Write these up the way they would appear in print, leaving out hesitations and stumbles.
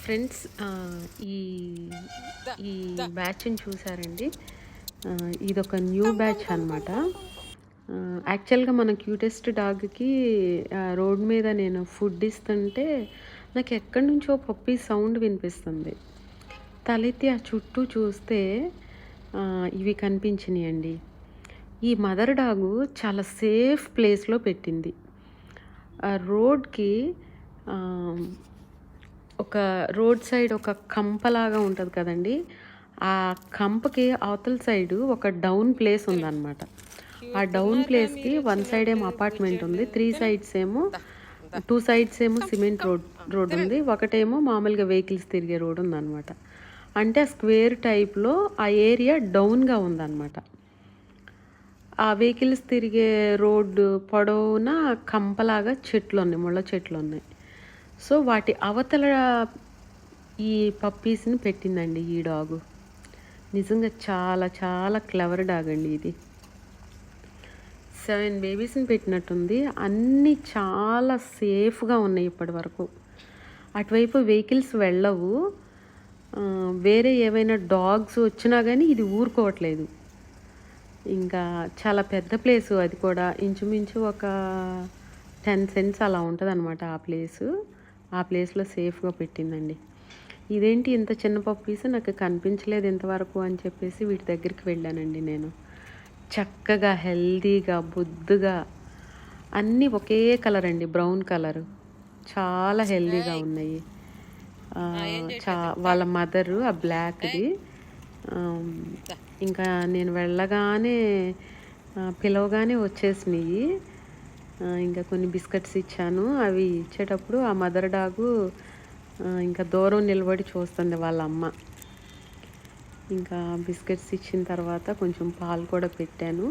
Friends ఈ ఈ బ్యాచ్ని చూసారండి. ఇదొక న్యూ బ్యాచ్ అనమాట. యాక్చువల్గా మన క్యూటెస్ట్ డాగ్కి రోడ్ మీద నేను ఫుడ్ ఇస్తుంటే నాకు ఎక్కడి నుంచో పప్పీ సౌండ్ వినిపిస్తుంది. తలెత్తి ఆ చుట్టూ చూస్తే ఇవి కనిపించినాయండి. ఈ మదర్ డాగు చాలా సేఫ్ ప్లేస్లో పెట్టింది. ఆ రోడ్కి ఒక రోడ్ సైడ్ ఒక కంపలాగా ఉంటుంది కదండి, ఆ కంపకి అవతల సైడు ఒక డౌన్ ప్లేస్ ఉందన్నమాట. ఆ డౌన్ ప్లేస్కి వన్ సైడ్ ఏమో అపార్ట్మెంట్ ఉంది, 3 సైడ్స్ ఏమో 2 సైడ్స్ ఏమో సిమెంట్ రోడ్ ఉంది, ఒకటేమో మామూలుగా వెహికల్స్ తిరిగే రోడ్ ఉందన్నమాట. అంటే ఆ స్క్వేర్ టైప్లో ఆ ఏరియా డౌన్గా ఉందన్నమాట. ఆ వెహికల్స్ తిరిగే రోడ్డు పొడవునా కంపలాగా చెట్లు ఉన్నాయి, ముళ్ళ చెట్లు ఉన్నాయి. సో వాటి అవతల ఈ పప్పీస్ని పెట్టిందండి ఈ డాగు. నిజంగా చాలా చాలా క్లవర్ డాగ్ అండి ఇది. 7 బేబీస్ని పెట్టినట్టుంది. అన్నీ చాలా సేఫ్గా ఉన్నాయి ఇప్పటి వరకు. అటువైపు వెహికల్స్ వెళ్ళవు. వేరే ఏవైనా డాగ్స్ వచ్చినా కానీ ఇది ఊరుకోవట్లేదు. ఇంకా చాలా పెద్ద ప్లేసు, అది కూడా ఇంచుమించు ఒక 10 సెంట్స్ అలా ఉంటుంది అనమాట ఆ ప్లేసు. ఆ ప్లేస్లో సేఫ్గా పెట్టిందండి. ఇదేంటి ఇంత చిన్న పప్పీస్ నాకు కనిపించలేదు ఇంతవరకు అని చెప్పేసి వీటి దగ్గరికి వెళ్ళానండి నేను. చక్కగా హెల్దీగా బొద్దుగా అన్నీ ఒకే కలర్ అండి, బ్రౌన్ కలరు. చాలా హెల్దీగా ఉన్నాయి. వాళ్ళ మదరు ఆ బ్లాక్ది. ఇంకా నేను వెళ్ళగానే పిలవగానే వచ్చేసినాయి. ఇంకా కొన్ని బిస్కెట్స్ ఇచ్చాను. అవి ఇచ్చేటప్పుడు ఆ మదర్ డాగు ఇంకా దూరం నిలబడి చూస్తుంది వాళ్ళ అమ్మ. ఇంకా బిస్కెట్స్ ఇచ్చిన తర్వాత కొంచెం పాలు కూడా పెట్టాను,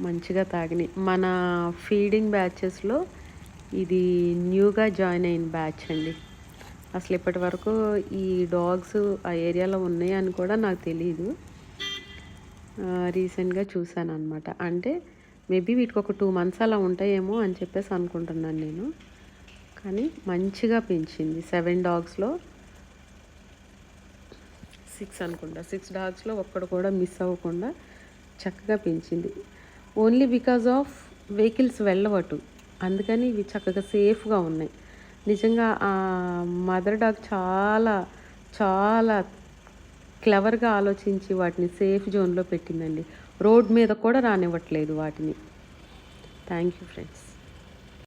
మంచిగా తాగినాయి. మన ఫీడింగ్ బ్యాచెస్లో ఇది న్యూగా జాయిన్ అయిన బ్యాచ్ అండి. అసలు ఇప్పటి వరకు ఈ డాగ్స్ ఆ ఏరియాలో ఉన్నాయి అని కూడా నాకు తెలియదు. రీసెంట్గా చూశాను అనమాట. అంటే మేబీ వీటికి ఒక 2 మంత్స్ అలా ఉంటాయేమో అని చెప్పేసి అనుకుంటున్నాను నేను. కానీ మంచిగా పెంచింది. 7 డాగ్స్లో 6 అనుకుంటా, 6 డాగ్స్లో ఒక్కడు కూడా మిస్ అవ్వకుండా చక్కగా పెంచింది. ఓన్లీ బికాజ్ ఆఫ్ వెహికల్స్ వెళ్ళవటు, అందుకని ఇవి చక్కగా సేఫ్గా ఉన్నాయి. నిజంగా ఆ మదర్ డాగ్ చాలా చాలా క్లవర్గా ఆలోచించి వాటిని సేఫ్ జోన్లో పెట్టిందండి. రోడ్ మీద కూడా రానివ్వట్లేదు వాటిని. Thank you friends.